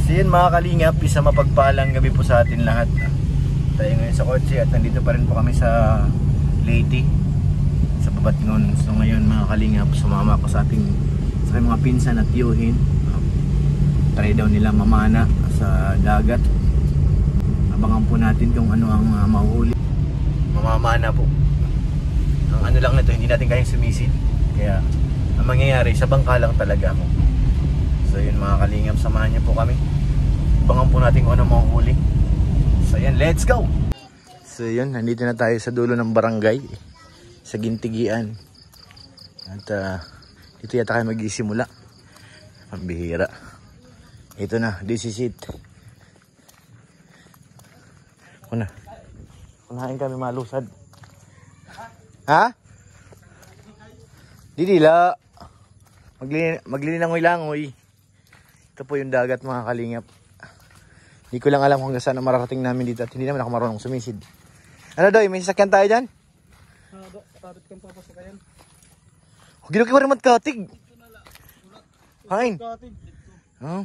So yun mga kalingap, isa mapagpalang gabi po sa atin lahat. Tayo ngayon sa kotse at nandito pa rin po kami sa Leyte, sa Babatngon. So ngayon mga kalingap, sumama ko sa mga pinsan at tiyuhin. Try daw nila mamana sa dagat. Abangan po natin kung ano ang mahuhuli. Mamamana po. Ang ano lang nito, hindi natin kayang sumisid. Kaya ang mangyayari, sa bangka lang talaga ako. So yun mga kalingap, samahan niyo po kami. Abangan po natin kung ano mahuhuli. So yan, let's go! So yun, nandito na tayo sa dulo ng barangay, sa Gintigian. At dito yata kayo mag-isimula. Ang bihira. Ito na, this is it. Unahin kami malusad. Ha? Didila. Maglilangoy-langoy. Ito po yung dagat mga kalingap. Hindi ko lang alam kung saan na mararating namin dito at hindi naman ako marunong sumisid. Ano Doy, may sasakyan tayo dyan? Tarit kang papasakayan. Huwag ko rin magkatig. Hain. Oh,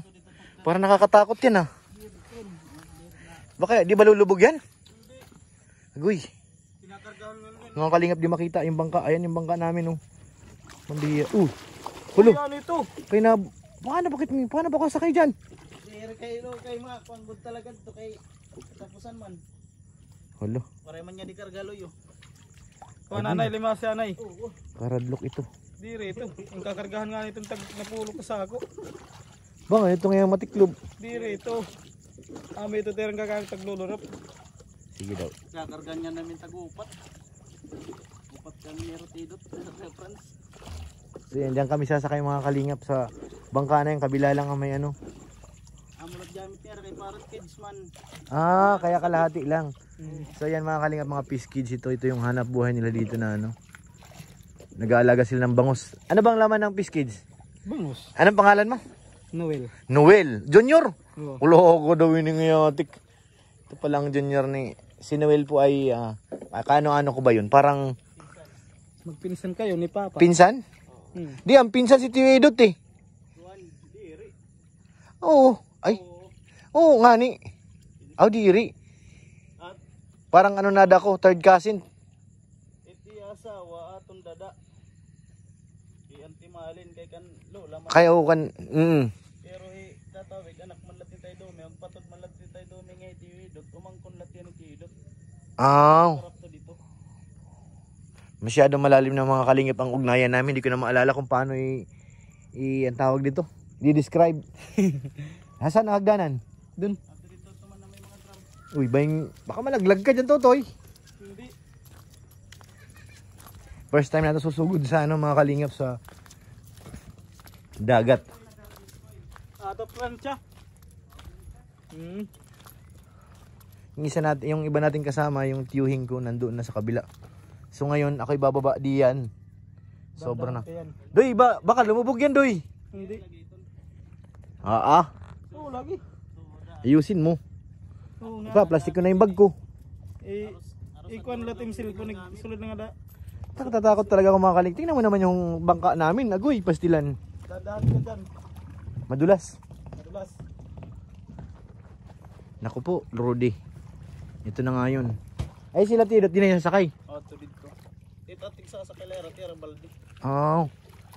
para nakakatakot yan ah. Baka di ba lulubog yan? Agoy. Mga kalingap, di makita yung bangka. Ayan yung bangka namin oh. Mandiya. Hulo. Ano ito? Kaya na, paano ba ako sakay dyan? Kay mga pangbod talaga ito kay tapusan man. Hulo. Para man niya di kargaloy oh. Kuha nanay, lima si anay. Karadlok ito. Dire ito. Ang kakargahan nga nitong napulo ka sa ako. Baka ito ngayong matiklob. Dire ito. May ito terang kakain taglulurap. Sige daw. Kakargahan niya namin tag-upat. Upat kami meron tidot. Reference. So yan, dyan kami sasakay mga kalingap sa bangka na yung kabila lang ang may ano. Amulat gamit niya kay Parrot Kids man. Kaya kalahati lang. So yan mga kalingap, mga fish kids ito yung hanap buhay nila dito na ano. Nag-aalaga sila ng bangus. Ano bang laman ng fish kids? Bangus. Anong pangalan mo? Noel. Noel. Junior? Oo. Ulo ko daw yun yung yatik. Ito palang junior ni si Noel po ay kano-ano ko ba yun? Parang Magpinsan kayo ni Papa. pinsan? Di, ang pinsan si Tio Edot eh. Oo. Ay. Oo nga ni. Diri. Parang ano nada ko, third cousin. Iti asawa aton dada. Anti mahalin kay kan lola man. Kaya kan Pero tatawag anak man latin tayo do, may patod man latin tayo do ngay tiwidot, umangkon latin ni tiwidot. Sarap to dito. Masyado malalim na mga kalingap ang ugnayan namin. Hindi ko na maalala kung paano ang tawag dito. I-describe. Nasaan ang hagdanan? Dun. Dito naman na may mga drum. Uy, baka malaglag ka dyan, Totoy. Hindi. First time natin susugod sa mga kalingap sa dagat. Ato plancha. Yung iba nating kasama, yung tiyuhin ko, nandoon na sa kabila. So ngayon, ako'y bababa diyan. Sobra na. Doy, baka lumubog yan, Doy. Hindi. Oo, lagi. Ayusin mo. Oo nga. Diba, plastic ko na yung bag ko. Ikuan latim cellphone sulod na nga da. Nakatatakot talaga ako mga kalingap. Tingnan mo naman yung bangka namin. Agoy, pastilan. Dadaan ka dyan. Madulas. Madulas. Naku po, Rudy. Ito na nga yun. Ay, sila Tidot, di na yung sasakay. Ito dito. Ito ating sa kilera, tira balde.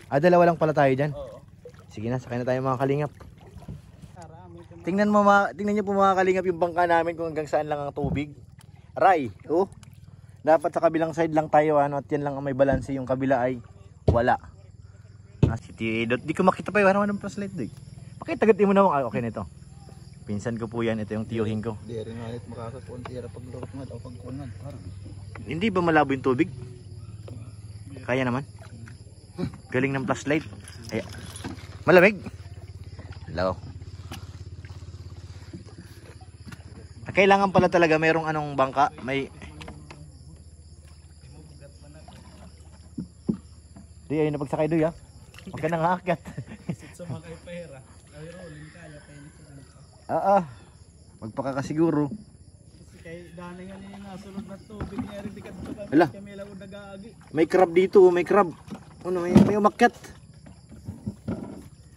Dalawa lang pala tayo dyan. Oo. Sige na, sakay na tayo mga kalingap. Arami ito. Tingnan niyo po mga kalingap yung bangka namin kung hanggang saan lang ang tubig. Ray, dapat sa kabilang side lang tayo at yan lang ang may balanse, yung kabila ay wala. Si Tidot, di ko makita pa yung ng flashlight doy. Pakitagatin mo na okay na ito. Pinsan ko po yan, ito yung tiyuhin ko. Di rin nga ito makakakuntira pag lurot nga o pag kunan. Hindi ba malabo yung tubig? Kaya naman. Galing ng flashlight. Ay, malamig. Hello. Kailangan pala talaga mayroong anong bangka, may Di ayun na pagsakay doy Huwag ka nang aakyat. Sa mga kay pera. Ay rolling kaya pa Magpakakasiguro. Kasi kay dani nga niya nasulod na tubig niya rin dikat to Ala. kami lang nagaagi. May crab dito, may crab. May umakyat.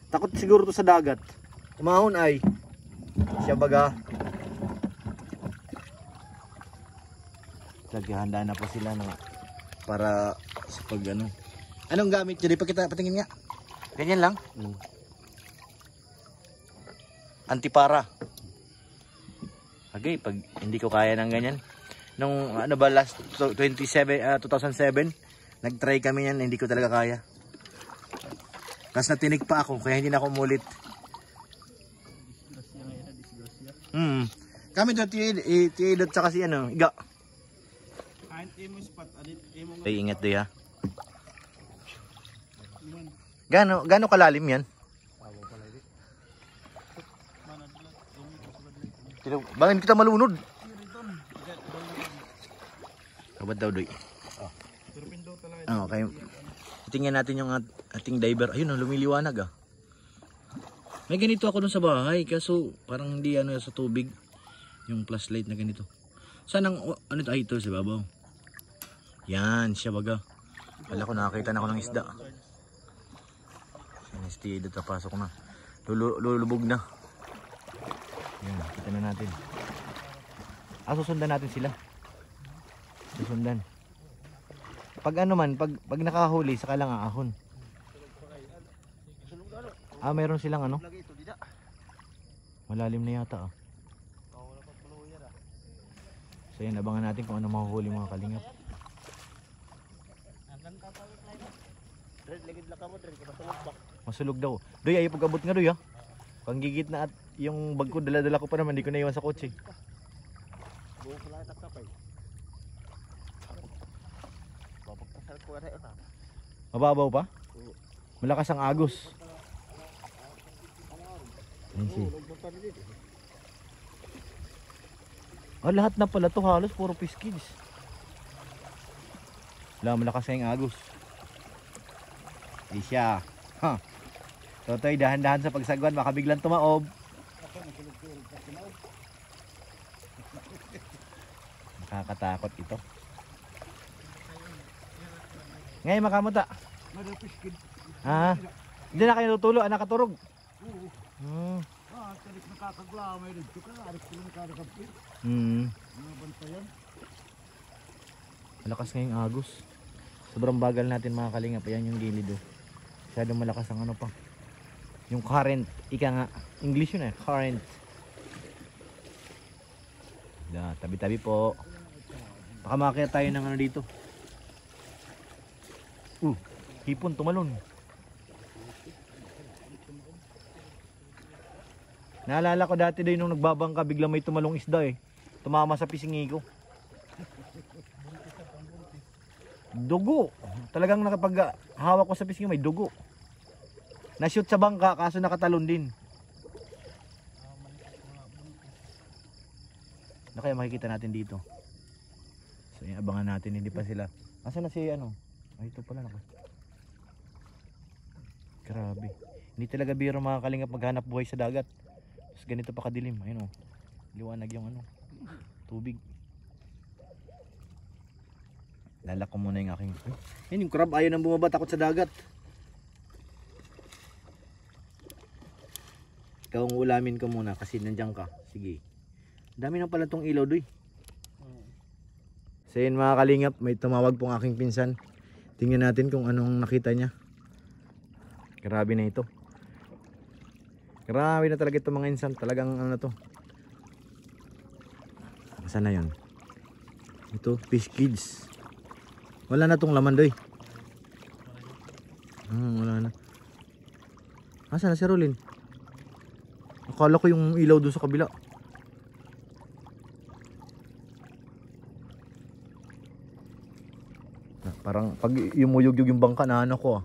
Takot siguro to sa dagat. Umahon ay. Siya baga. Naghahanda na po sila no, para sa pag ano. Anong gamit nyo? Di pa kita patingin nga. Ganyan lang. Antipara. Okay, pag hindi ko kaya ng ganyan. Nung ano ba last 2007 nag-try kami yan, hindi ko talaga kaya. Tapos natinig pa ako kaya hindi na ako umulit. Kami doon tiyidot sa kasi ano, iga. Ay, ingat doy ha. Gano kalalim yan? Bakit kita malunod? Kabad daw doy. Okay. Tingnan natin yung ating diver. Ayun, lumiliwanag ah. May ganito ako dun sa bahay kaso parang hindi ano sa tubig yung flashlight na ganito. Saan ang ano ito? Ay, ito sa babaw. Yan, siya baga. Wala ko nakakita na ako ng isda. Sinesti dito pasok na. Lulubog na. Yan, kita na natin. Susundan natin sila. Susundan. Pag ano man, pag nakahuli, saka lang aahon. Mayroon silang ano? Malalim na yata ah. So yan, abangan natin kung ano mahuhuli mga kalingap. Masulog daw. Doy, ayaw pag-abot nga doy ah. Panggigit na at yung bag ko, dala-dala ko pa naman, di ko naiwan sa kotse. Mababaw pa? Malakas ang agos. Lahat na pala to halos puro piskids. Malakas ang agos. Di siya. Totoy, dahan-dahan sa pagsagwan, baka biglang tumaob. Nakakatakot ito. Ngayon makamuta. Hindi na kayo tutulo, nakaturog. Malakas ngayong agos. Sobrang bagal natin mga kalingap. Ayan yung gilid oh. Masyadong malakas ang ano pa. Yung current. Ika nga. English yun eh. Current. Tabi-tabi po. Baka makakita tayo ng ano dito. Hipon tumalon. Naalala ko dati din nung nagbabangka bigla may tumalong isda eh. Tumama sa pisingi ko. Dugo. Talagang nakapag hawak ko sa pisingi may dugo. Na-shoot sa bangka kaso nakatalon din. Na kaya makikita natin dito. So yung abangan natin, hindi pa sila. Asa na si ano? Ay, ito pala naka. Grabe. Hindi talaga biro mga kalingap maghanap buhay sa dagat. Tapos ganito pa kadilim. Ayun oh. Liwanag yung ano. Tubig. Lalak ko muna yung aking. Yan yung crab, ayaw nang bumaba, takot sa dagat. Ikaw ang ulamin ko muna kasi nandiyan ka. Sige. Dami na pala tong ilaw doy. So yun mga kalingap, may tumawag pong aking pinsan. Tingnan natin kung anong nakita niya. Grabe na ito. Grabe na talaga ito mga insan. Talagang ano to. Saan na yun? Ito, fish kids. Wala na tong laman doy. Wala na. Saan na si Rolin? Akala ko yung ilaw doon sa kabila. Parang pag yumuyog-yug yung bangka na ano ko ah.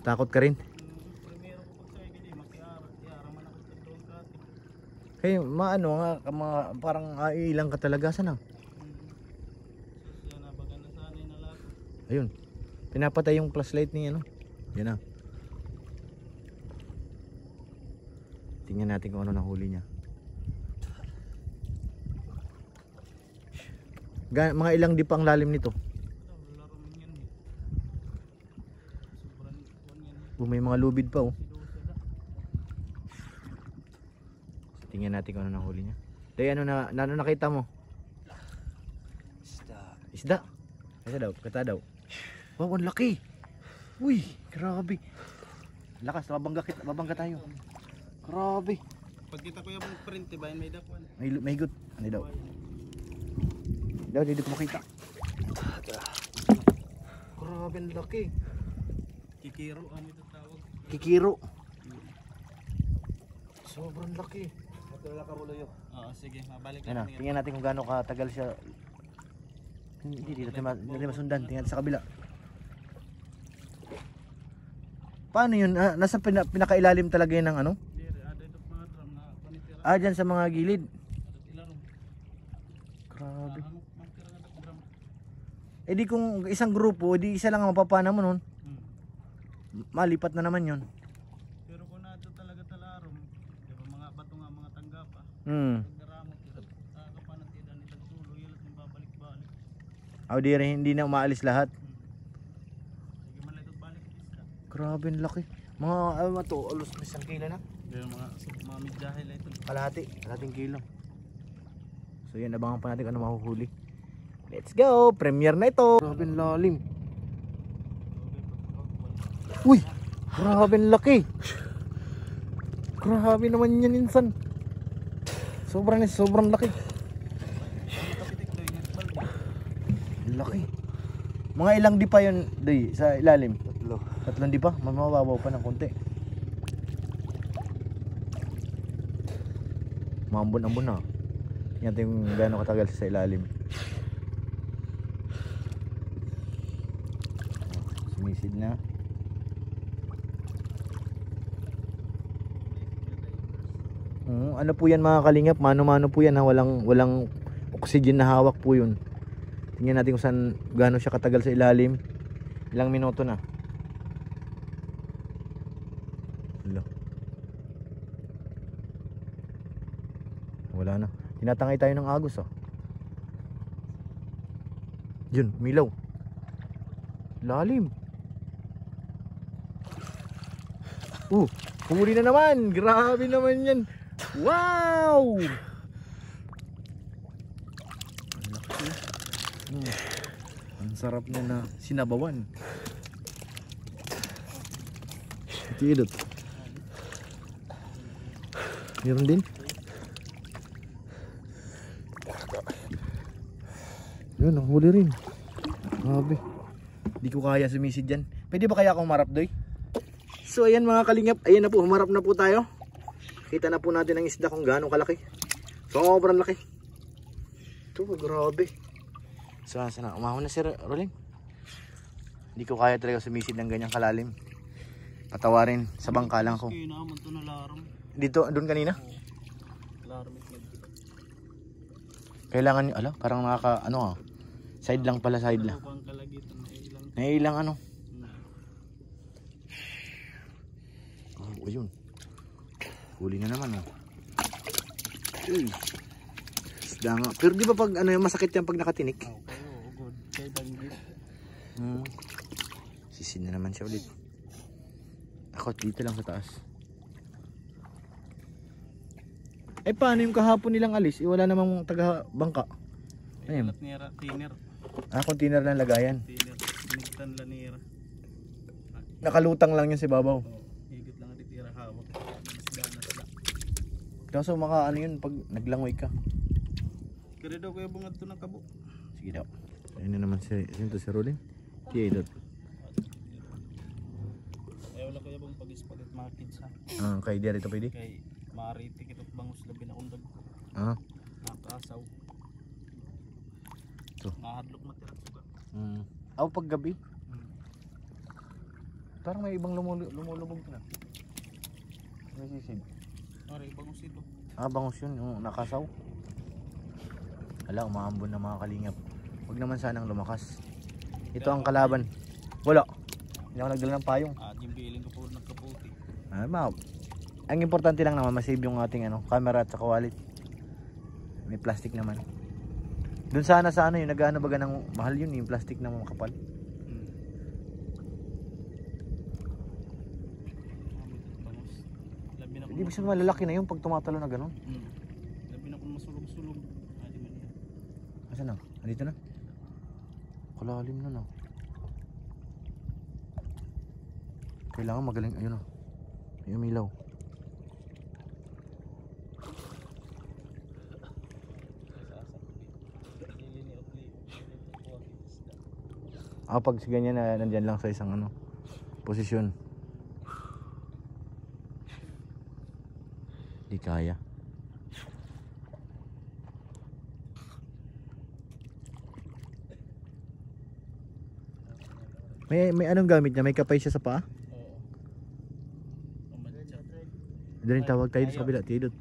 Takot ka rin? Hey, maano nga, parang ilang ka talaga sana. Ayun. Pinapatay yung flashlight niya no. Yan na. Tingnan natin kung ano nahuli niya. Mga ilang di pang lalim nito. May mga lubid pa oh. Tingnan natin kung ano nahuli niya. Day, ano nakita mo? Isda. Isa daw, kata daw. Wow, ang laki. Uy, grabe. Lakas, babangga tayo. Grabe. Pagkita ko yung print, ba may dakwan. May good. Ano daw? Daw, dito ko makita. Grabe, ang laki. Kikiro, ano ito tawag? Kikiro. Sobrang laki. Matulala ka mulo yun. Oo, sige, mabalik Ano, tingnan natin kung gaano katagal siya. Hindi natin masundan. Tingnan sa kabila. Paano yun? Nasa pinakailalim talaga yun ng ano? Dyan sa mga gilid. Grabe. Eh di kung isang grupo, di isa lang ang mapapana mo nun. Malipat na naman yun. Pero kung nato talaga talarom, di ba mga bato nga mga tangga pa. Pagdaramot, kapanat ida nila tulo, yalat ng babalik-balik. Di rin, hindi na umaalis lahat. Sige man lang ito balik isda. Grabe, ang laki. Mga to, alos na isang kilo na. Pero mga midjahil ito. Kalahating kilo. So yan, abangan pa natin kung ano mahuhuli. Let's go! Premiere na ito! Grabe ang lalim. Uy! Grabe ang laki! Grabe naman yan insan. Sobrang laki. Laki. Mga ilang di pa yun, Day, sa ilalim? Tatlong di pa? Mababaw pa ng konti. Maambon-ambon na. Yan yung gano'ng katagal sa ilalim. Sumisid na. Ano po yan mga kalingap? Mano-mano po yan ha. Walang oxygen na hawak po yun. Tingnan natin kung saan gano'n siya katagal sa ilalim. Ilang minuto na. Hello. Wala na. Tinatangay tayo ng agos oh. Yun, milaw. Lalim. Huli na naman. Grabe naman yan. Wow! Ang laki. Ang sarap niya na sinabawan. Tidot. Meron din. Yun, ang huli rin. Grabe. Di ko kaya sumisid dyan. Pwede ba kaya akong marap, Doy? So ayan mga kalingap, ayan na po, humarap na po tayo. Kita na po natin ang isda kung gaano kalaki. Sobrang laki. Ito, grabe. So sana, umahon na si Rolling. Hindi ko kaya talaga sumisid ng ganyang kalalim. Patawarin, sa bangka lang ko. Dito, doon kanina? Kailangan nyo, parang nakaka, side lang pala, side lang. Nailang ano. Ayun. Huli na naman Isda nga. Pero di ba pag masakit yan pag nakatinik? Good. Sisin na naman siya ulit. Ako dito lang sa taas. Paano yung kahapon nilang alis? Wala namang taga bangka. Ayun. Tiner. Container lang lagayan. Tiner. Pinigtan lanira. Nakalutang lang yun si babaw. Higit lang titira hawak. Kaso yun pag naglangoy ka. Kaya daw kayo bungad to ng kabo. Sige daw. Ayun na naman si Rolling. Kaya daw. Wala kayo bang pag-ispagat mga kids ha? Kay Diyan ito pwede? Kay Mariti kitot bangus labi na undag. Nakasaw. Ito. Nahadlok matirak suga. Pag gabi. Parang may ibang lumulubog na. May sisid. Bangus ito. Bangus yun, yung nakasaw. Umaambon na mga kalingap. Huwag naman sanang lumakas. Ito ang kalaban. Wala. Hindi ako nagdala ng payong. Yung biling ko po nagkaputi. Ang importante lang naman masave yung ating camera at saka wallet. May plastic naman. Doon sana sa yung nag-ano baga ng mahal yun, yung plastic na makapal. Bangus. Labi na Ibig sabihin malalaki na yun pag tumatalo na ganun. Labi na kung masulog-sulog. Adi man yan. Asan na? Andito na? Kalalim na na. Kailangan magaling. Ayun na. May umilaw. Pag ganyan na nandyan lang sa isang ano, posisyon. Di kaya. May anong gamit niya? May kapay siya sa paa? Oo. Doon rin tawag tayo sa kabila, tidot.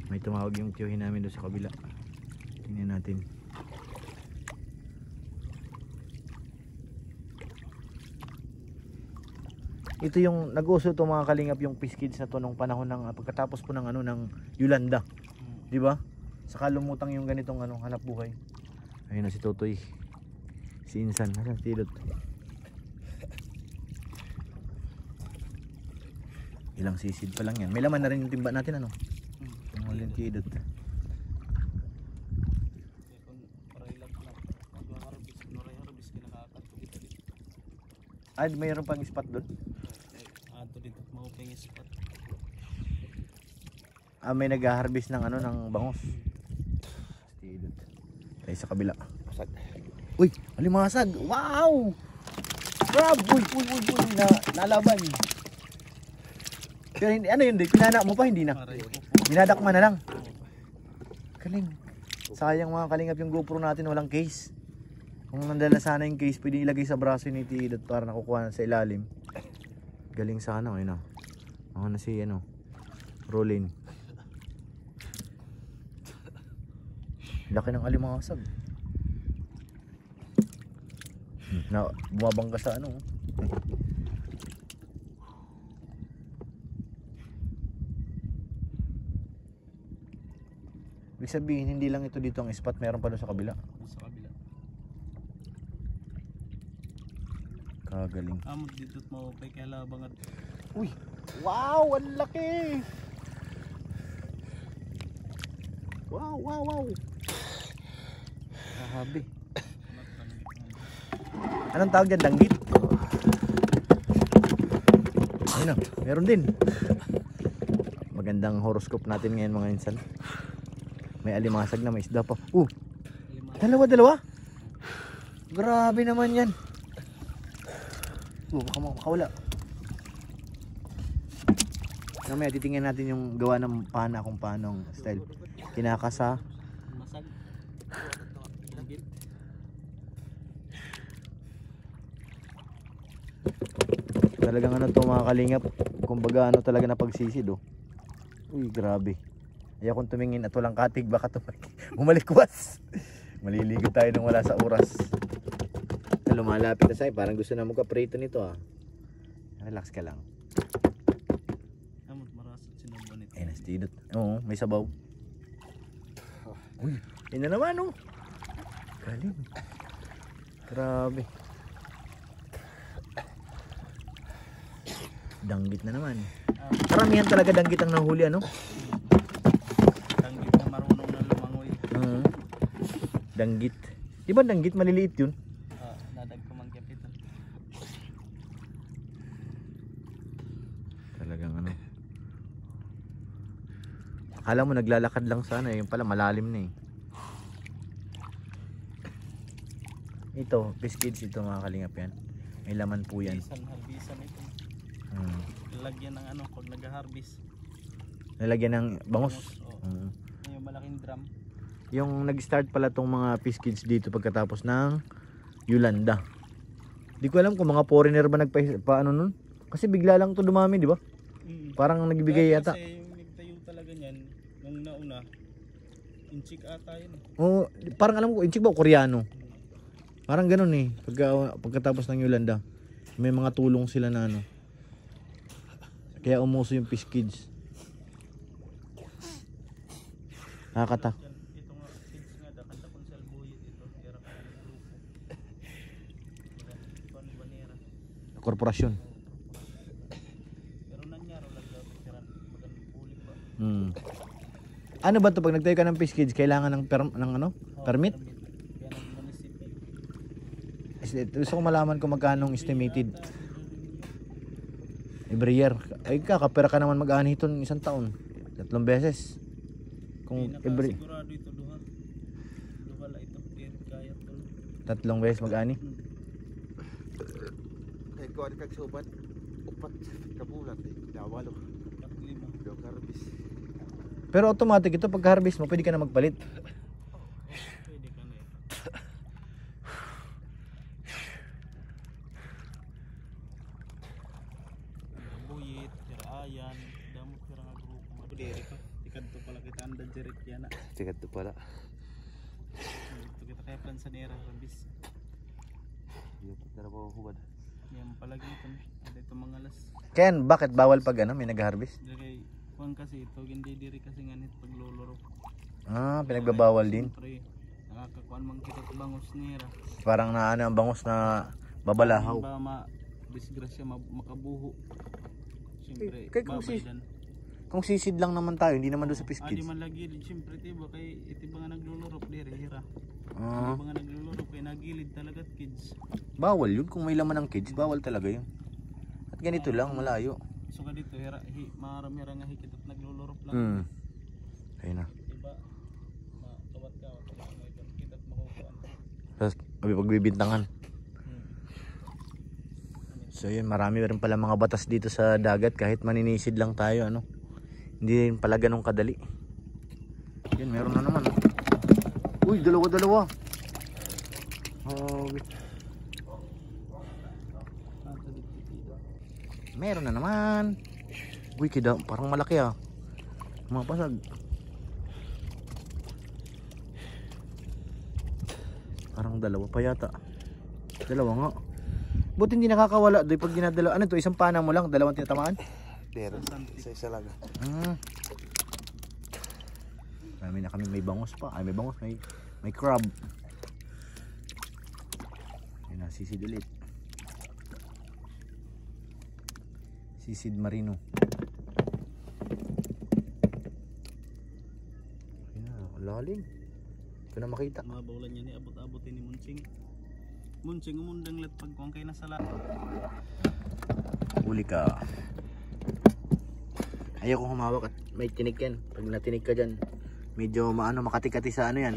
May tumawag yung tiyuhin namin doon sa kabila. Tingnan natin. Ito yung nag-uso to mga kalingap, yung Fish Kids na to nung panahon ng pagkatapos po ng ano ng Yolanda. 'Di ba? Saka lumutang yung ganitong ano hanap buhay. Ayun na si Totoy. Si Insan, nasa tidot. Ilang sisid pa lang yan. May laman na rin yung timba natin ano. Yung walang tidot. Ay, mayroon pang spot doon? Ato dito mauping spot. May nag-harvest ng ano ng bangus. Tidot. Tayo sa kabila. Masag. Uy, alimasag. Wow! Grab! Uy, nalaban. Pero hindi, ano yun, pinanak mo pa, hindi na. Binadakman na lang. Galing. Sayang mga kalingap yung GoPro natin, walang case. Kung nandala sana yung case, pwede ilagay sa braso ni Tidot para nakukuha sa ilalim. Galing sana, ayun na. Ako na si, ano, Rolin. Laki ng alimasag. Na, bumabangga sa ano. Ibig sabihin, hindi lang ito dito ang spot, meron pa doon sa kabila. Sa kabila. Kagaling. Amot dito maupay kaya labangan. Uy! Wow! Ang laki! Wow! Grabe. Anong tawag dyan? Danggit? Ayun na, meron din. Magandang horoscope natin ngayon mga insan. May alimasag na, may isda pa. Dalawa. Grabe naman yan. Baka makawala. Mamaya titingnan natin yung gawa ng pana kung paano style. Kinakasa. Masag. Danggit. Talagang ano to mga kalingap. Kumbaga ano talaga na pagsisid oh. Uy grabe. Ayaw kong tumingin at walang katig, baka umalikwas. Maliligo tayo nung wala sa oras. Lumalapit na sa'yo, parang gusto na magka-prito nito ah. Relax ka lang. Amot marasot sinabuan ito. Ayun, Tidot. Oo, may sabaw. Uy, yun na naman oh. Galing. Grabe. Danggit na naman. Karamihan talaga danggit ang nahuli ano? Danggit na marunong na lumangoy. Danggit. Di ba danggit maliliit yun? Dadag ko man kapitan. Talagang ano. Akala mo naglalakad lang sana, yung pala malalim na eh. Ito, Fish Kids ito mga kalingap yan. May laman po yan. Harbisan ito. Lalagyan ng ano pag nag-harvest. Lalagyan ng bangus. Yung malaking drum. Yung nag-start pala tong mga Fish Kids dito pagkatapos ng Yolanda. Di ko alam kung mga foreigner ba nagpa-ano nun. Kasi bigla lang to dumami, di ba? Parang nagbigay yata. Kasi yung nagtayo talaga niyan nung nauna. Inchik ata yun. Oo, parang alam ko, inchik ba o Koreano? Parang ganun eh. Pagkatapos ng Yolanda, may mga tulong sila na ano. Kaya umuso yung Fish Kids. Nakakata. Ito nga, kids nga, kanta kong salbuyit ito. Kaya ka ng grupo. Korporasyon. Pero nangyaro lang daw. Hmm. Ano ba to pag nagtayo ka ng fish cage, kailangan ng ano? Permit? Yan ang munisipyo. Gusto ko malaman kung magkano ang estimated every year. Ay kakapera ka naman mag-ani ito ng isang taon. 3 beses. Kung every Sigurado ito duha. Duha la ito kaya to. 3 beses mag-ani. Kaya ko kag subat. Upat kabulan dawalo. 4-5. Do karbis. Pero automatic ito pag harvest mo pwede ka na magpalit. Pwede ka na eh. Buyit, ayan, damot kira nga grupo. Madiri pa. Tikad to pala kita anda direct yan na. Tikat to pala. Ito kita kaya plan sa nera rabis. Dito tara po hubad. Yan palagi ito. Ada ito mga alas. Ken, bakit bawal pag ano may nag-harvest? Diri kuan kasi ito hindi diri kasi nganit pagluluro. Ah, pinagbabawal din. Siyempre, nakakakuan man kita sa bangos nera. Parang na ano ang bangos na babalahaw. Ba disgrasya makabuho. Siyempre, Kay kung babay dan. Kung sisid lang naman tayo, hindi naman doon sa fish Di cage. man lagi siyempre tiba kay iti ba nga naglulurop diri hira. Ah, Di ba nga naglulurop kay nagilid talaga at kids. bawal yun. Kung may laman ng cage, bawal talaga yun. At ganito lang, malayo. So ka dito hira marami ra nga hikit at naglulurop lang. Hmm. Ayun na. Diba? Makawat ka wala may kita at makukuan. Tapos, may pagbibintangan. So yun, marami rin pala mga batas dito sa dagat kahit maninisid lang tayo, ano. Hindi rin pala ganun kadali. Yun, meron na naman. Oh. Uy, dalawa. Meron na naman. Uy, kida, parang malaki ah. Mga pasag. Parang dalawa pa yata. Dalawa nga. Buti hindi nakakawala doy pag dinadala. Ano to, isang pana mo lang, dalawang tinatamaan? Pero sa isa lang. Marami na kami, May bangos pa. Ay, may bangos, may crab. Ayun na, sisid ulit. Sisid marino. Ayun na, lalim. Ito na makita. Mabawalan niya ni abot-abotin ni Munsing. Munsing umundang lat pagkuang kay nasa lahat. Huli ka. Ayaw kong humawak at may tinik yan. Pag natinig ka dyan, medyo makati-kati sa ano yan.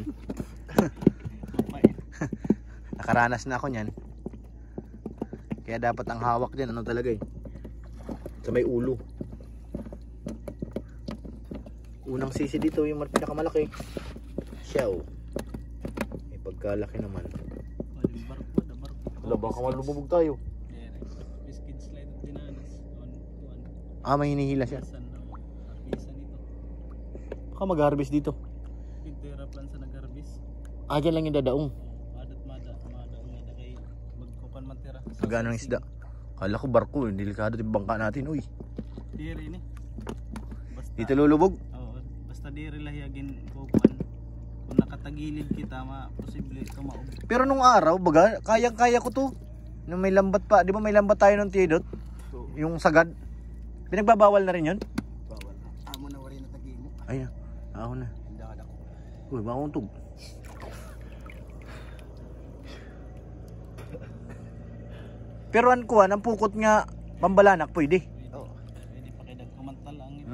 Mapait. Nakaranas na ako nyan. Kaya dapat ang hawak dyan, ano talaga eh. Sa may ulo. Unang sisi dito, yung pinakamalaki. Siyaw. May pagkalaki naman. Yung barko, da barko. Wala baka malubog tayo. Biscuit slide at dinanas. Ah, may hinihila siya. Pisan nito. Baka mag-harvest dito. Pintera plan sa nag-harvest. Ah, dyan lang yung dadaong. Adat madaong na kay magkukan man tira. Magkano ng isda? Kala ko barko, delikado yung bangka natin. Uy, Diri ni. Basta dito lulubog. Oo, basta diri lahiyagin kukuan. Kung nakatagilid kita, posible ito maub. Pero nung araw, baga, kaya ko to. Nung may lambat pa, di ba may lambat tayo ng Tidot? Yung sagad. Pinagbabawal na rin yun? bawal. Amo na wari na tagimo. Ay na, ako na. Hindi ka dako. Uy, makauntog. Pero ang kuha, ang pukot nga, pambalanak, pwede. Oo. Pwede pa kay dagkumantal ang ito.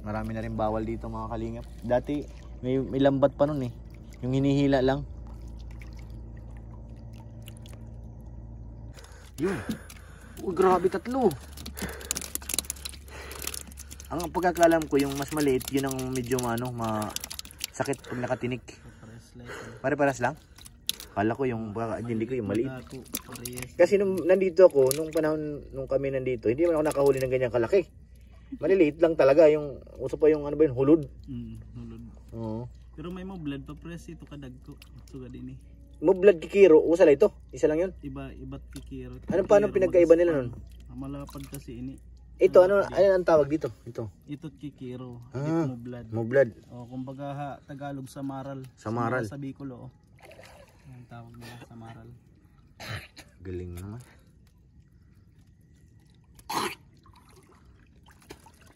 Marami na rin bawal dito mga kalingap. Dati, may lambat pa nun eh. Yung hinihila lang. Yun. Uy, grabe, 3. Ang pagkakalam ko, yung mas maliit, yun ang medyo sakit pag nakatinik. Press light. Pare-paras lang? Kala ko yung, hindi ko yung maliit. Ako, parehas. Kasi nung nandito ako, nung panahon nung kami nandito, hindi man ako nakahuli ng ganyang kalaki. Maliliit lang talaga, yung uso pa yung ano ba yun, hulod. Hulod. Oo. Pero may mo blood pa press ito kadag ko. Suga din eh. Moblad kikiro, usa lang ito. Isa lang yun. Iba't kikiro. Paano pinagkaiba nila nun? Malapad kasi ini. Ito, ano ang tawag dito? Ito. Ito't kikiro. Ah. Mo blood. Moblad. O kumbaga Tagalog samaral. Samaral. Sa Bicol o. Ang tawag nila samaral. Galing naman.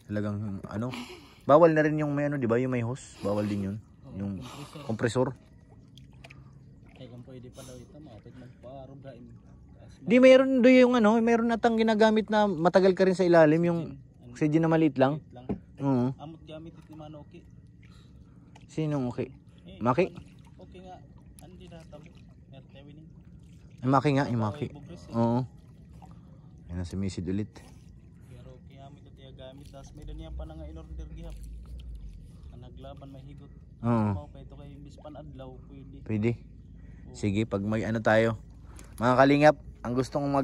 Talagang ano, bawal na rin yung may ano, di ba? Yung may hose, bawal din yun. Yung kompresor. Kaya kung pwede pa daw ito, mapit magparugain. Di mayroon do yung ano, mayroon natang ginagamit na matagal ka rin sa ilalim yung oxygen na maliit lang. Oo. Amot gamit it ni Manoki. Sinong okay? Maki? Okay nga, andi na tabo. Merte winning. Yung Maki nga, yung Maki. Bugres, eh. Oo. Yan ang sumisid ulit. Pero kaya gamit ito yung gamit. Tapos may daniyan pa na nga in-order gihap. Ang naglaban may higot. Oo. Mau pa ito kayo imbis panadlaw pwede. Pwede. Sige, pag may ano tayo. Mga kalingap, ang gusto kong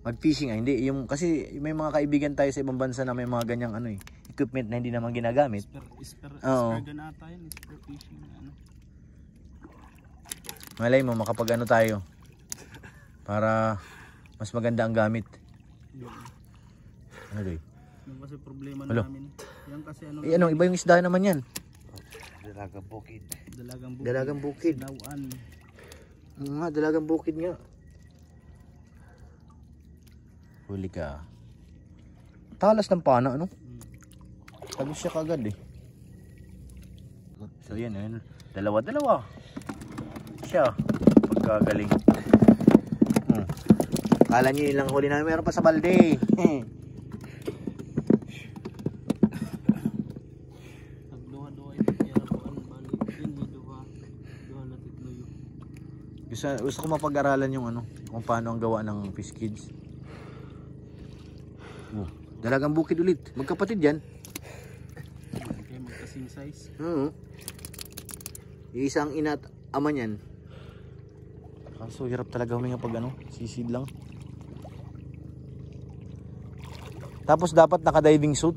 mag-fishing hindi yung kasi may mga kaibigan tayo sa ibang bansa na may mga ganyang ano equipment na hindi naman ginagamit. Oo. Ganata yan, spear fishing ano. Malay mo makapag ano tayo para mas maganda ang gamit. Ano doy? Yung kasi problema Hello? namin. Yan kasi ano. Ano, iba yung isda naman yan. Dalagang bukid. Dalagang bukid. Dalagang bukid. Sinawan. Oo nga, dalagang bukid nga. Huli ka. Talas ng pana, ano? Tagos siya kagad eh. So yan, yun. Dalawa. Siya. Pagkagaling. Kala nyo yun lang huli namin. Meron pa sa balde. Nagduha-duha ito. Kaya rapuan balik. Yun, may duha. Duha natit luyo. Gusto ko mapag-aralan yung ano. Kung paano ang gawa ng fish kids. Dalagang bukid ulit. Magkapatid yan. Kaya magkasing size. Oo. Isang ina at ama niyan. Kaso hirap talaga huminga pag ano, sisid lang. Tapos dapat naka-diving suit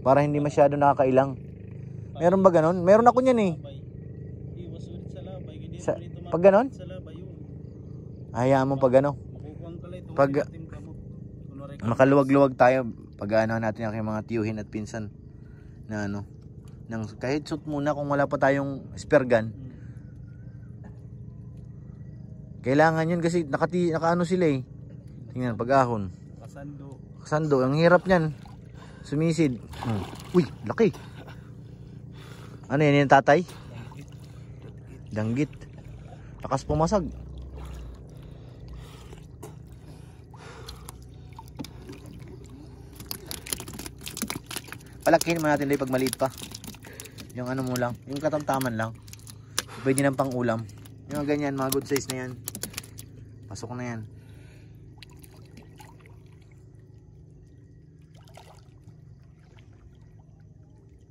para hindi masyado nakakailang. Meron ba ganon? Meron ako niyan eh. Iwas ulit sa labay. Hindi Sa, mo dito pag ganon? sa labay yun. Hayaan mo pag ano. Makukuhang kalay. Pag makaluwag-luwag tayo, pag ano natin ang mga tiyuhin at pinsan na ano, ng kahit suit muna kung wala pa tayong spear gun. Kailangan yun kasi nakaano sila eh. Tingnan, pag-ahon. Kasando, ang hirap niyan. Sumisid. Uy, laki. Ano yan yung tatay? Danggit. Lakas pumasag. Palakihin naman natin dahil pag maliit pa. Yung ano mo lang, yung katamtaman lang. Pwede ng pang ulam. Yung ganyan, mga good size na yan. Pasok na yan.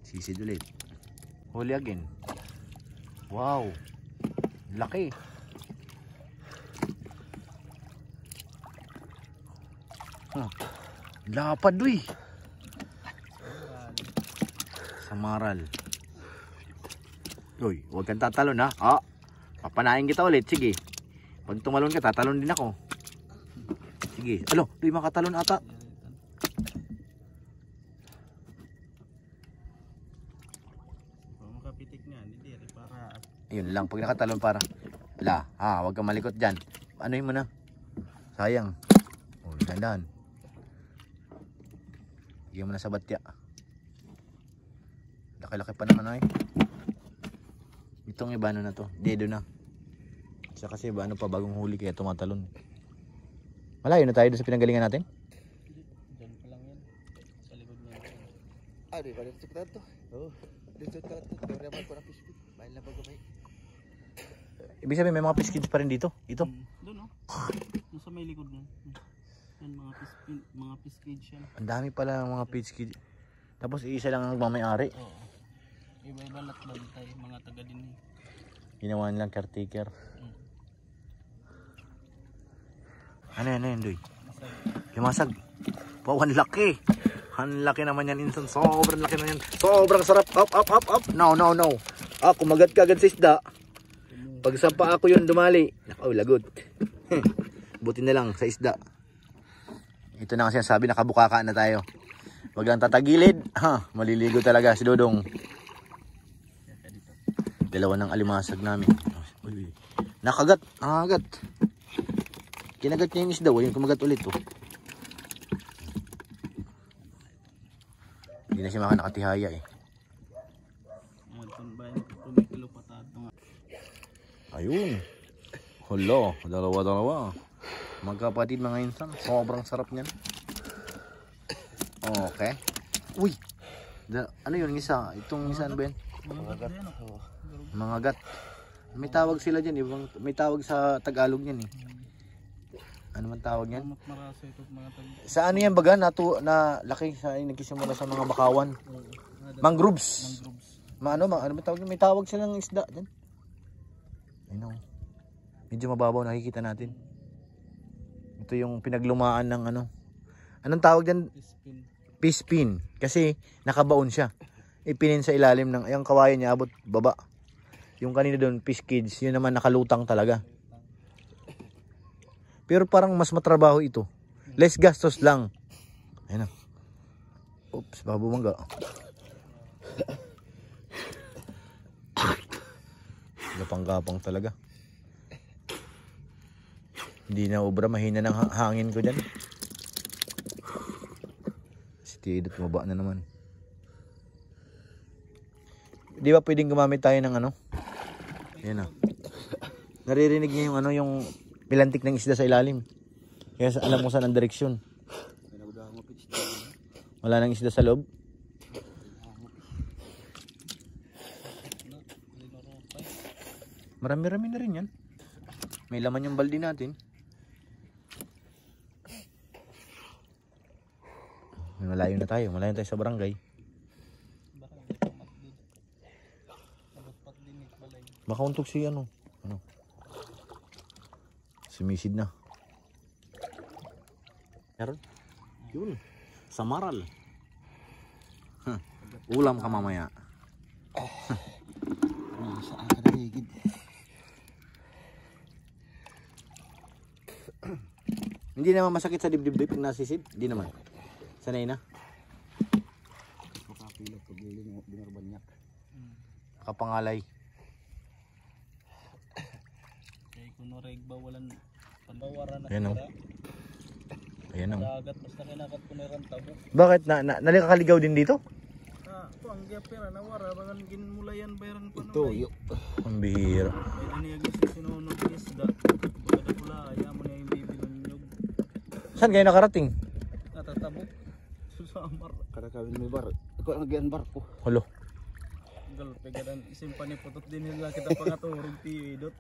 Sisid ulit. Huli again. Wow. Laki. Lapad doy. Samaral. Uy, huwag kang tatalon ha. Papanain kita ulit. Sige. Pag tumalon ka, tatalon din ako. Sige. Alo, doy makatalon ata. Makapitik nga, hindi rin para. Yun lang, pag nakatalon para. Wala, huwag kang malikot dyan. Ano yun mo na? Sayang. Dandan. Bigyan mo na sa batya. Laki-laki pa naman ay. Itong iba na to. Dedo na. Kasi iba ano pa bagong huli kaya tumatalon. Malayo na tayo doon sa pinanggalingan natin. Diyan pa lang yan. Sa likod niya. Di ba dito ka to? Oo. Dito ka to. Teorya man ko na fish feed. Bail na bago may. Ibig sabihin may mga fish kids pa rin dito. Ito. Doon nasa may likod mo. Yan mga fish cage yan. Ang dami pala ng mga fish kids. Tapos iisa lang ang magmamayari. Oo. Iba-iba latbag tayo, mga taga din eh. Ginawa nilang caretaker. Ano yan, doy? Limasag. Wow, ang laki. Ang laki naman yan, insan. Sobrang laki naman yan. Sobrang sarap. Up. No. Kumagat ka agad sa isda. Pag sa pa ako yun dumali. Nakaw, lagot. Buti na lang sa isda. Ito na kasi sabi, nakabukaka na tayo. Wag lang tatagilid. Maliligo talaga si Dodong. Dalawa ng alimasag namin. Uy. Nakagat. Kinagat niya yung isda. Yung kumagat ulit. Hindi na siya maka nakatihaya eh. Ayan, tunbayan, kumikilo patado nga. Ayun. Hulo, dalawa-dalawa. Magkapatid mga insan. Sobrang sarap niyan. Okay. Uy! Ano yun isa? Itong isa ano ba yan? Mga gat. May tawag sila dyan. May tawag sa Tagalog yan eh. Ano man tawag yan? Maraso ito mga tag. Sa ano yan baga? Na laki sa nagkisimula sa mga bakawan. Mangroves. Ano ba tawag yan? May tawag silang isda dyan. Ayun o. Medyo mababaw nakikita natin. Ito yung pinaglumaan ng ano. Anong tawag dyan? Fish pin. Kasi nakabaon siya. Ipinin sa ilalim ng yung kawayan niya abot baba. Yung kanina doon fish kids, yun naman nakalutang talaga. Pero parang mas matrabaho ito. Less gastos lang. Ayun na. Oops, babumangga. Gapang-gapang talaga. Hindi na obra, mahina ng hangin ko dyan. Si Tidot maba na naman. Di ba pwedeng gumamit tayo ng ano? Yan na. Naririnig niya yung ano, yung pilantik ng isda sa ilalim. Kaya alam mo saan ang direksyon. Wala nang isda sa loob. Marami-rami na rin yan. May laman yung balde natin. Malayo na tayo. Malayo tayo sa barangay. Baka untog si ano. Sumisid na. Meron? Yun. Samaral. Ulam ka mamaya. Saan ka nahigid? Hindi naman masakit sa dibdib pag nasisid. Hindi naman. Sanay na. Makapilot pag binarbanyak. Kapangalay. Kaya kung noreg ba walang panbawaran na Ayan o. tira. Ayan o. Dagat basta kinakat ko na rin tabo. Bakit? Nalikakaligaw din dito? Ito ang gapira nawara bagan ginmulayan bayaran pa Ito, naman. Ang bihira. May diniyag si sinunod isda. Bagada pula ayaw mo na yung bibi ng nyug. Saan kayo nakarating? Natatabok. Susamar. Karakawin mo bar. Ako ang gian barko. Hulo. Galpe gadan isimpan ni putot din nila kita pangaturog tiyidot.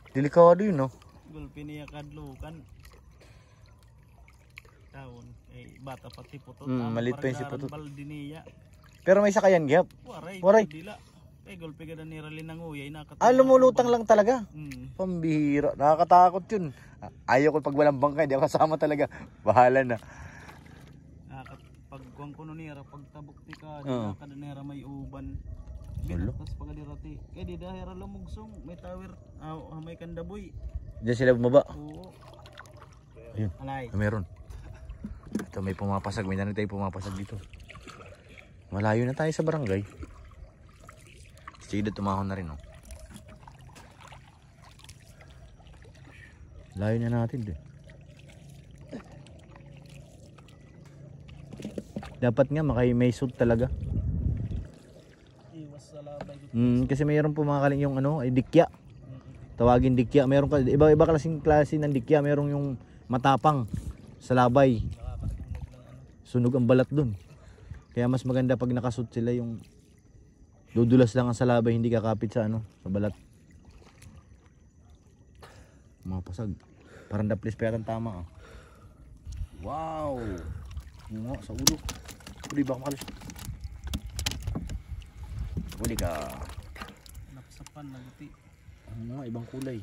Delikado yun no? Galpe niya kadlukan. Taon. Bata pati putot. Malit pa yung si putot. Baldi niya. Pero may sakayan gyap. Waray. Waray. Dila. Galpe gadan ni Ralin ng uyay nakatawa. Lumulutang lang talaga. Mm. Pambihira. Nakakatakot yun. Ayaw ko pag walang bangkay. Di ako kasama talaga. Bahala na. Pagkuang ko nira pagtabok ti ka Oo. kada nira may uban. Ulo. Tapos pagadirati. Kaya di dahira lumugsong may tower may kandaboy. Diyan sila bumaba. Oo. Ayun. Alay. Meron. Ito may pumapasag. May nanin tayo pumapasag dito. Malayo na tayo sa barangay. Sige, tumahon na rin oh. Layo na natin din. Dapat nga may suit talaga. Iwas sa labay. Kasi mayroon po mga kaling yung ano, ay dikya. Tawagin dikya. Meron ka iba-iba klase ng dikya. Meron yung matapang sa labay. Sunog ang balat dun. Kaya mas maganda pag nakasuot sila yung dudulas lang ang sa labay, hindi kakapit sa ano, sa balat. Mga pasag. Parang daplis pa yata tama. Wow! Nga sa ulo. Uli baka makalis. Uli ka. Napsapan naguti. Nga, ibang kulay.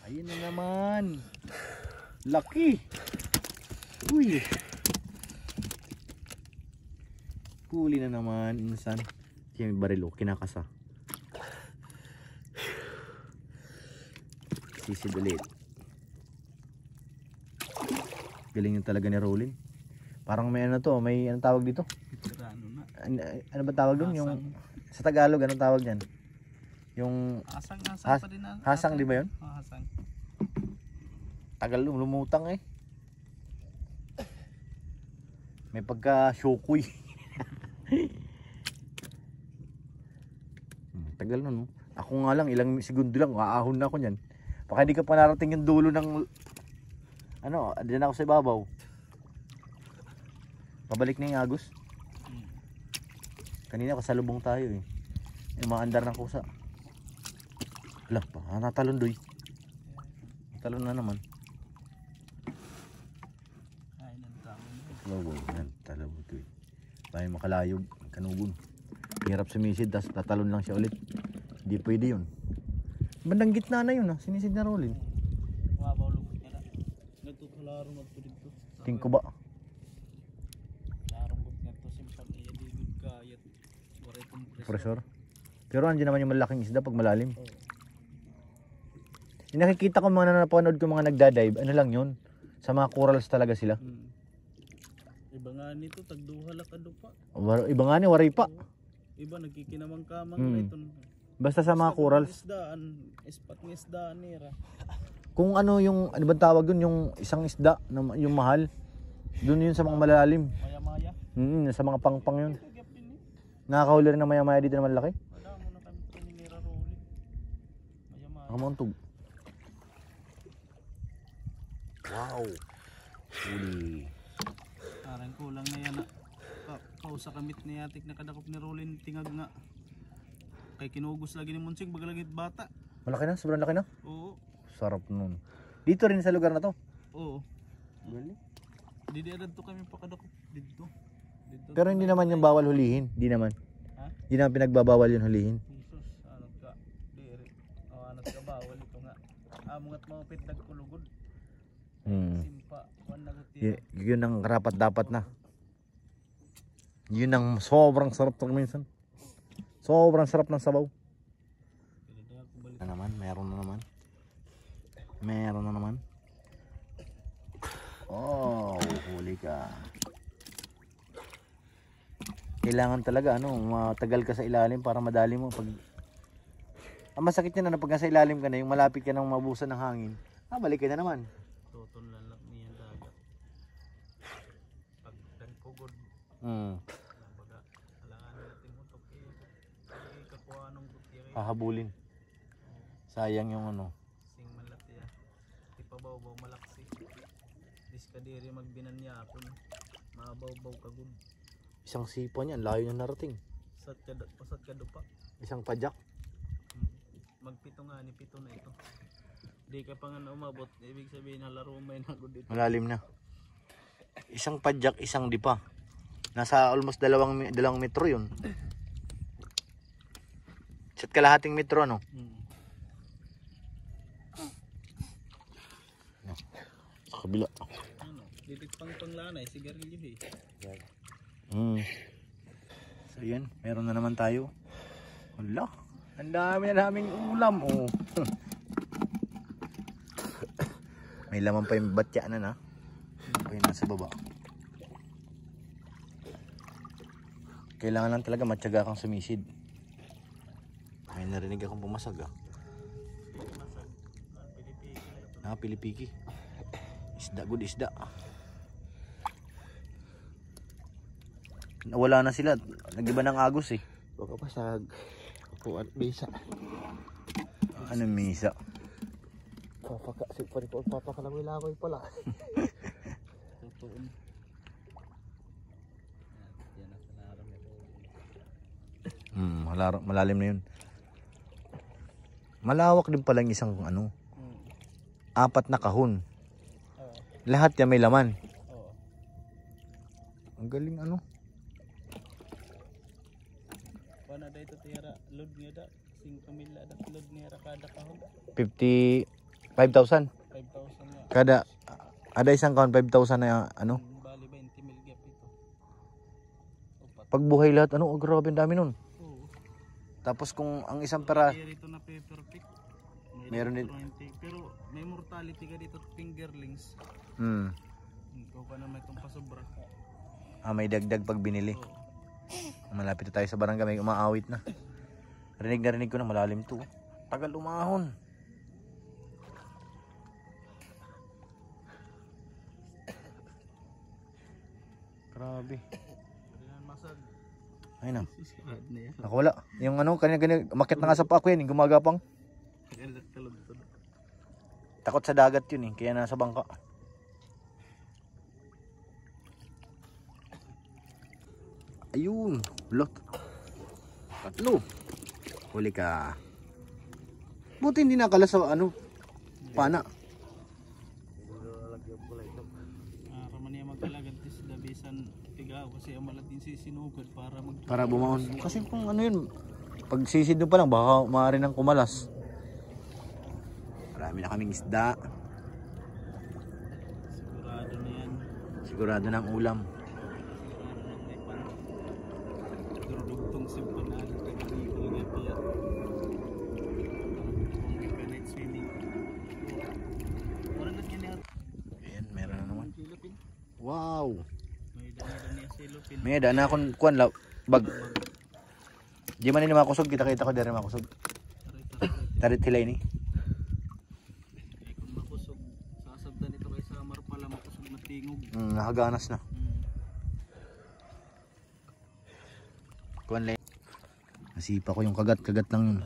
Ayun na naman. Laki. Uy. Huli na naman, insan. Kaya may barilo, kinakasa. Sisid ulit. Galing yung talaga ni Rolling. Parang may ano to, may anong tawag dito? Ano na? Ano ba tawag doon? Yung sa Tagalog, anong tawag diyan? Yung Hasang pa din na. hasang, di ba yun? Hasang. Tagal lumutang eh. May pagka syokoy. Tagal na no. Ako nga lang ilang segundo lang aahon na ako niyan. Baka hindi ka pa narating yung dulo ng ano, diyan ako sa ibabaw. Pabalik na yung agos. Kanina kasalubong tayo eh. Yung maandar ng kusa. Ala pa, natalon doy. Natalon na naman. Ay, nantamo. Wow, yan, talon doy. Tayo makalayog, kanugon. Hirap sumisid, tapos tatalon lang siya ulit. Hindi pwede yun. Bandang gitna na yun, sinisid na rolling. Mabaw lubot niya na. Nagtutularong magtulig to. Tingin ko ba? Larong gut nga to. Simpan iya digod kayat. Waray compressor. Pressure. Pero andyan naman yung malaking isda pag malalim. Oo. Yung nakikita ko mga napanood ko mga nagdadive, ano lang yun? Sa mga corals talaga sila. Iba nga nito, tagduhala ka do pa. Iba nga ni, waray pa. Iba nagkikinamang-kamang Hmm. na ito. Basta sa mga corals. Isdaan, ispat ng isdaan nira. Kung ano yung, ano ba tawag dun, yung isang isda, na, yung mahal. Dun yun sa mga malalim. Maya-maya. Sa mga pangpang yun. Ito gapin eh. Nakakahuli rin na maya-maya dito na malaki. Wala mo na kami ito ni Nira Rolling. Maya-maya. Nakamauntog. Wow. Huli. Parang kulang na yan. Kausa kamit ni Yatik na kadakop ni Rolling. Tingag nga. Kay kinugos lagi ni Munsing bagalagit bata. Malaki na, sobrang laki na. Oo. Sarap nun. Dito rin sa lugar na to. Oo. Galing. Di adad to kami pakadakop dito. Dito. Pero hindi naman yung bawal hulihin. Hindi naman. Ha? Hindi naman pinagbabawal yung hulihin. Jesus, ano ka? Diri. O ano ka bawal ito nga. Amo nga't maupit nagkulugod. Simpa. Kuan nagutira. Yun ang karapat dapat na. Yun ang sobrang sarap to minsan. Sobrang sarap ng sabaw. Na naman, meron na naman. Meron na naman. Oh, huli ka. Kailangan talaga ano, matagal ka sa ilalim para madali mo pag ang masakit niya na pag nasa ilalim ka na, yung malapit ka nang mabusan ng hangin. Balik ka na naman. Toton lalak niya dagat. Pag nagpugod. Baga, alangan natin utok eh. Ay, kakuha nung butya eh. Hahabulin. Sayang yung ano. Sing malati ah. Ipabaw-baw malaksi. Diskadiri magbinanyapon. Mabaw-baw kagud. Isang sipa niyan, layo niya narating. Pasat ka pa. Isang padyak. Magpito nga ni pito na ito. Di ka pa nga na umabot. Ibig sabihin halaro may nagod dito. Malalim na. Isang padyak, isang dipa. Nasa almost dalawang metro yun. Isa't kalahating metro ano. Sa kabila. Ano? Didik pang panglanay. Sigarilyo eh. So yan, meron na naman tayo. Wala. Ang dami na naming ulam. Oh. May laman pa yung batya na na. Pa yung nasa baba. Kailangan lang talaga matyaga kang sumisid. May narinig akong pumasag ah. Pilipiki. Isda, good isda. Wala na sila. Nag-iba ng agos eh. Baka pasag. Kuan bisa. Ano misa? Papakasig pa rin po. Papakalamoy-lamoy pala. Totoo. Yan ang kanaram ito. Malalim na yun. Malawak din palang isang ano. 4 na kahon. Lahat yan may laman. Ang galing ano. Paano da ito tira? Load niya da? 5 mil da load niya kada kahon? 55,000. 5,000 nga. Kada isang kahon 5,000 na ano. Bali 20 mil gap ito. Pagbuhay lahat ano, grabe ang dami nun. Oo. Tapos kung ang isang pera, Ito na paper pick. meron din. 20. Pero may mortality ka dito fingerlings. Ikaw pa naman itong pasobra. May dagdag pag binili. Oo. Malapit na tayo sa barangay, may umaawit na. Rinig ko na malalim to. Tagal umahon. Grabe. Yan masag. Ayun na. Sisirad na yan. Nakawala. Yung ano, kanina umakyat na nga sa pa ako yun, yung gumagapang. Takot sa dagat yun eh, kaya nasa bangka. Ayun, lot. Tatlo. Huli ka. Buti hindi nakala sa ano, pana. Raman niya magkalagad sa dabisan tigaw kasi amalat din si sinugod Para bumaon. Kasi kung ano yun, pag sisid pa lang, baka maaari ng kumalas. Marami na kaming isda. Sigurado na yan. Sigurado ng ulam. Dugtong simpan na tagabikol nga pala. Night swimming. Parang nagkanya. Ayan, meron na naman. Silupin. Wow! May dami niya silupin. May daan na akong kuwan bag. Di man ini makusog, kita ko dere makusog. Tarit hilay ni. Ay kung makusog, sasabdan ito kay Samar pala makusog na tingog. Nakaganas na. Kuwan lang. Nasipa ko yung kagat lang yun.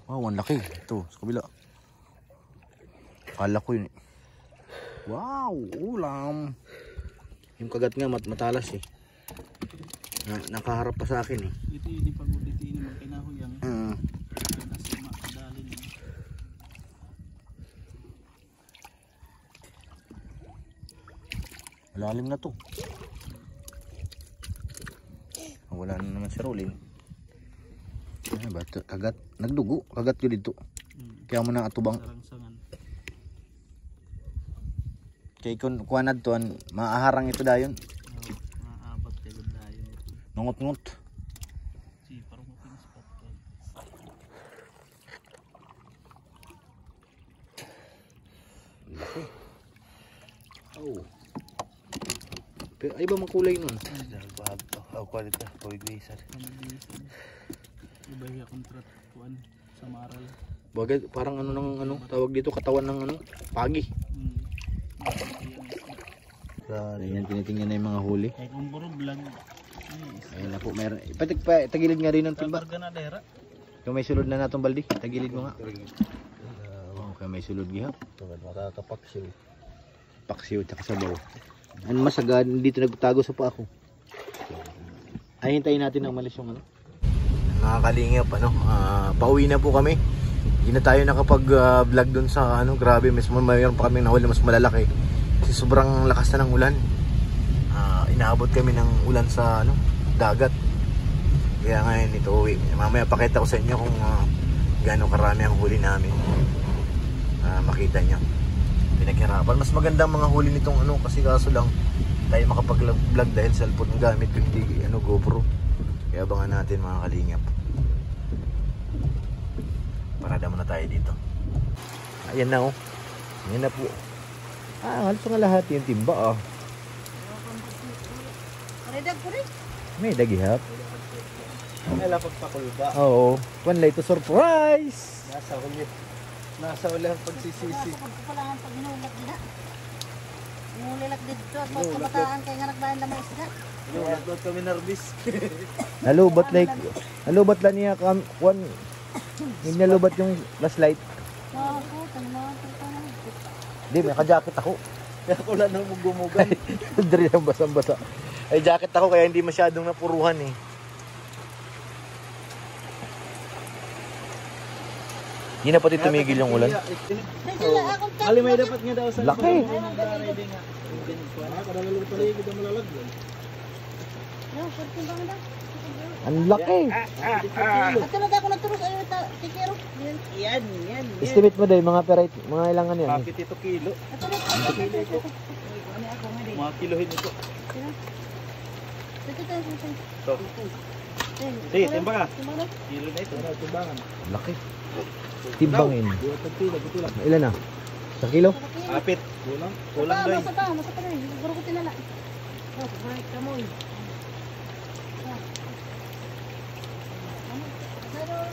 Wow, ang laki. Ito, sa kabila. Kala ko yun eh. Wow, ulam. Yung kagat nga matalas eh. Nakaharap pa sa akin eh. Ito yun pag dito ini magkinahoyang. Nasa makadalin. Malalim na to. Wala na naman si Rolling. Ano ba ito? Kagat. Nagdugo. Kagat ko dito. Kaya mo na atubang. Sarangsangan. Kaya kung kuwanad to, maaharang ito dayon. Maaabot kayo dayon. Nungot-ngot. Si parang muting spot ko. Laki. Oh. Pero ay ba mang kulay nun? Quality. Pawigwisan. Iba yung kontrat kuan sa maral. Bagay, parang ano nang ano, tawag dito, katawan ng ano, pagi. Ayan, tinitingnan na yung mga huli. Ay kung puro vlog. Ayun na po, meron. Tagilid nga rin ng timba. Ganadera. Kung may sulod na natong baldi, tagilid mo nga. Okay, may sulod gihap. Makakapaksiw. Paksiw at sabaw. Ano masagad, dito nagtago sa pa ako. Ay, hintayin natin na umalis yung ano. Mga kalingap, ano, pauwi na po kami. Hindi na tayo nakapag-vlog dun sa ano, grabe, mayroon pa kami nahuli mas malalaki. Kasi sobrang lakas na ng ulan. Inaabot kami ng ulan sa ano, dagat. Kaya ngayon ito uwi. Mamaya pakita ko sa inyo kung gaano karami ang huli namin. Makita nyo. Pinaghirapan. Mas maganda ang mga huli nitong ano, kasi kaso lang tayo makapag-vlog dahil cellphone ang gamit ko, hindi ano, GoPro. Kaya abangan natin mga kalingap. Parada muna tayo dito. Ayan na oh. Ayan na po. Halos nga lahat yung timba. May dagihap. May lapagpakulba. Oo. One light to surprise. Nasa uli ang pagsisisi. Nulilak dito at kabataan kaya nga nagbayan lang mga isda. Nulilak kami nervous. Nalubat lang niya one. Hindi nalubat yung flashlight. Oo, tanong. Hindi, may ka-jacket ako. Kaya ko lang nang gumugan. Dari lang basang-basa. Ay, jacket ako kaya hindi masyadong napuruhan eh. Hindi na pati tumigil yung ulan. Alimay dapat nga daw sa Laki. Kadalalang paligid ang malalagyan. Ang laki. At talaga ako nagturos ayo ta tikero. Yan. Estimate mo daw mga perite, mga ilangan yan. Bakit ito kilo? Mga kilohin ito. Ito. Sige, timba ka. Kilo na ito. Timbangan. Laki. Timbangin. Tagpila. Ilan na? Sa kilo? Apit. Kulang doy. Masa pa rin. Siguro ko tinala. Oh, right, kamoy.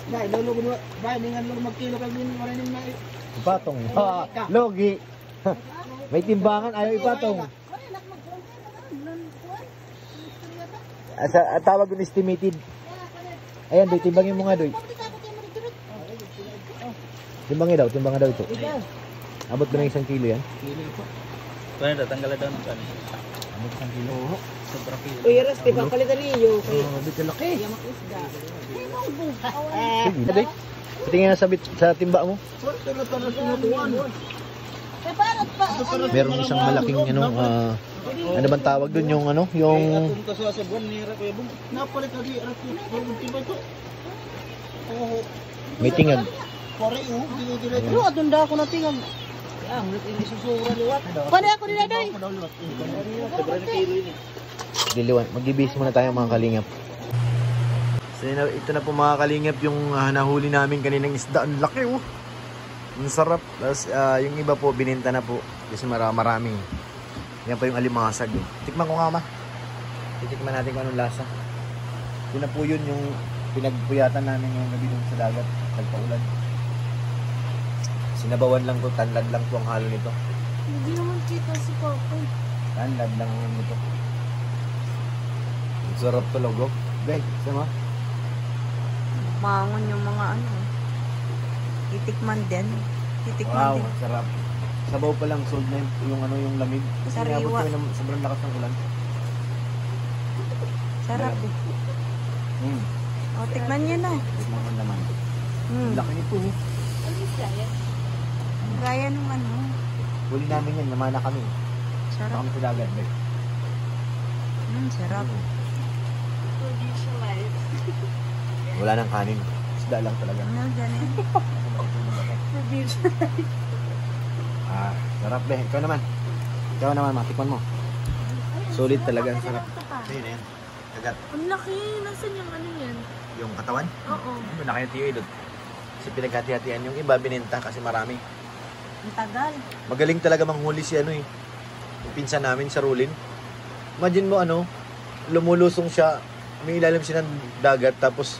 Bay, lolo ko bay ningan lolo magkilo kag min marinim na. Patong. Logi. May timbangan, ayaw ipatong. Tawag yung estimated. Ayan, Doy, timbangin mo nga, Doy. Timbangin daw ito. Abot ba ng 1 kilo yan? Kaya tatanggalan daw ng kano. Abot 1 kilo. Sobrang kilo. Uy, Rusty, pangkalitan niyo. Abot ka laki. Yamak isda. Sige, Doy. Patingin na sa timba mo. Meron isang malaking ano bang tawag doon yung yung may tingag. Pero atunda ako na tingag. Pwede ako nila doy. Diliwan. Mag-ibis muna tayo mga kalingap. So ito na po mga kalingap yung nahuli namin kaninang isda. Ang laki oh. Ang sarap. Tapos yung iba po bininta na po kasi marami. Yan pa yung alimasag eh. Tikman ko nga ma. Titikman natin kung anong lasa. Yun na po yun yung pinagpuyatan namin ngayong gabi dun sa dagat. Nagpaulan. Sinabawan lang to, tanlad lang po ang halo nito. Hindi naman kita si Papa. Tanlad lang nito. Ang sarap to logo. Bek, sama? Mangon yung mga ano. Titikman din. Wow, ang sarap. Sabaw pa lang, sold na yung yung lamig. Kasi Sariwa. niabot ko ng sobrang lakas ng ulan. Sarap eh. O, tikman nyo na. Tikman ko naman. Laki nito eh. Gaya nung ano. Huli namin yan, namana kami. Sarap. Kami sa dagat, Bek. Sarap. Wala nang kanin. Isda lang talaga. Ano, ganun. Sarap be. Ikaw naman, matikman mo. Solid talaga, ang sarap. Ayun na yan. Kagat. Ang laki. Nasaan yung ano yan? Yung katawan? Oo. Laki ng tiyo idot. Kasi pinaghati-hatian yung iba, bininta kasi marami. Ang tagal. Magaling talaga manghuli si yung pinsan namin sa Rulin. Imagine mo lumulusong siya, may ilalim siya ng dagat, tapos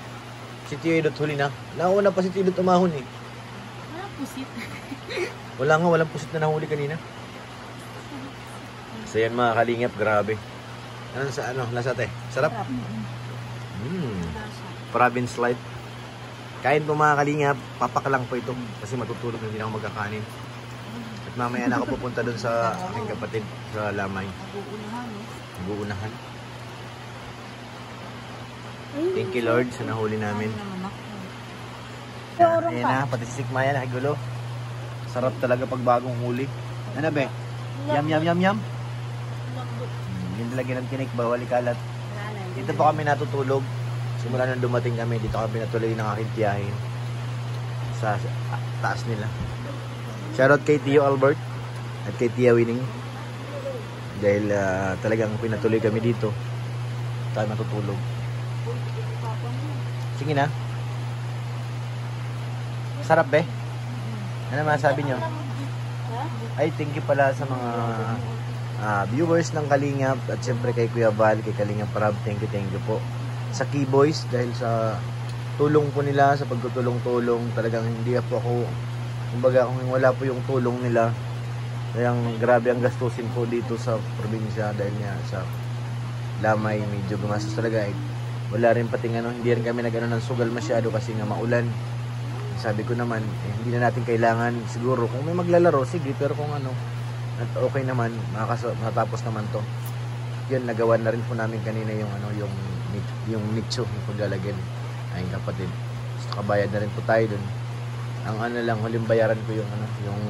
si Tiyo Idot huli na. Nauna pa si Tiyo Idot umahon eh. Ah, pusit. Walang pusit na nahuli kanina. So yan mga kalingap, grabe. Lasa te? Sarap? Province light. Kain po mga kalingap, papak lang po ito kasi matutulog na din ako magkakanin. At mamaya na ako pupunta doon sa aking kapatid sa Lamay. Nag-uunahan. Thank you Lord sa nahuli namin. Ayan na, pati si Sikmaya nakigulo. Sarap talaga pag bagong huli. Ano be? Yum. Yun talaga ng tinik, bawal ikalat. Dito po kami natutulog. Simula nang dumating kami, dito kami natuloy ng aking tiyahin. Sa taas nila. Shoutout kay Tio Albert at kay Tia Winning. Dahil talagang pinatuloy kami dito. Tayo matutulog. Sige na. Sarap be? Ano masabi nyo? Ay, thank you pala sa mga viewers ng Kalingap at siyempre kay Kuya Val, kay Kalingap Parab. Thank you po. Sa Key Boys dahil sa tulong po nila, sa pagtutulong-tulong, talagang hindi po ako, kumbaga kung wala po yung tulong nila, kayang grabe ang gastusin po dito sa probinsya dahil nga sa Lamay, medyo gumastos talaga eh. Wala rin pati hindi rin kami ng sugal masyado kasi nga maulan. Sabi ko naman, hindi na natin kailangan siguro kung may maglalaro, sige, pero kung okay naman, makatapos naman to. Yun, nagawa na rin po namin kanina yung nicho, yung paglalagyan. Ayun kapatid. So, kabayad na rin po tayo dun. Ang lang, huling bayaran ko yung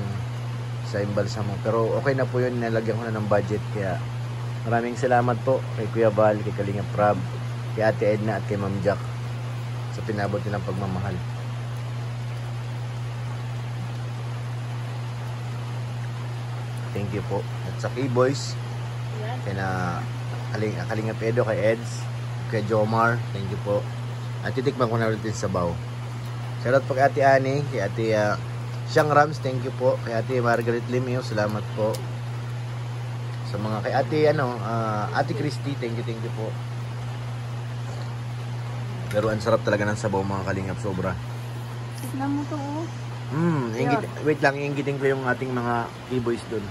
sa Imbalsamo. Pero okay na po yun, nalagyan ko na ng budget. Kaya maraming salamat po kay Kuya Val, kay Kalingap Prab, kay Ate Edna at kay Ma'am Jack sa pinabot nilang pagmamahal. Thank you po. At sa K-Boys, kay Kalingap Edo, kay Eds, kay Jomar, thank you po. At titikman ko na ulit sa sabaw. Shoutout po kay Ate Ani, kay Ate Siang Rams, thank you po. Kay Ate Margaret Limio, salamat po. Sa mga kay Ate Ate Christy, thank you po. Pero ang sarap talaga ng sabaw mga Kalingap, sobra. Tignan mo to. Wait lang, iinggitin ko yung ating mga K-Boys doon.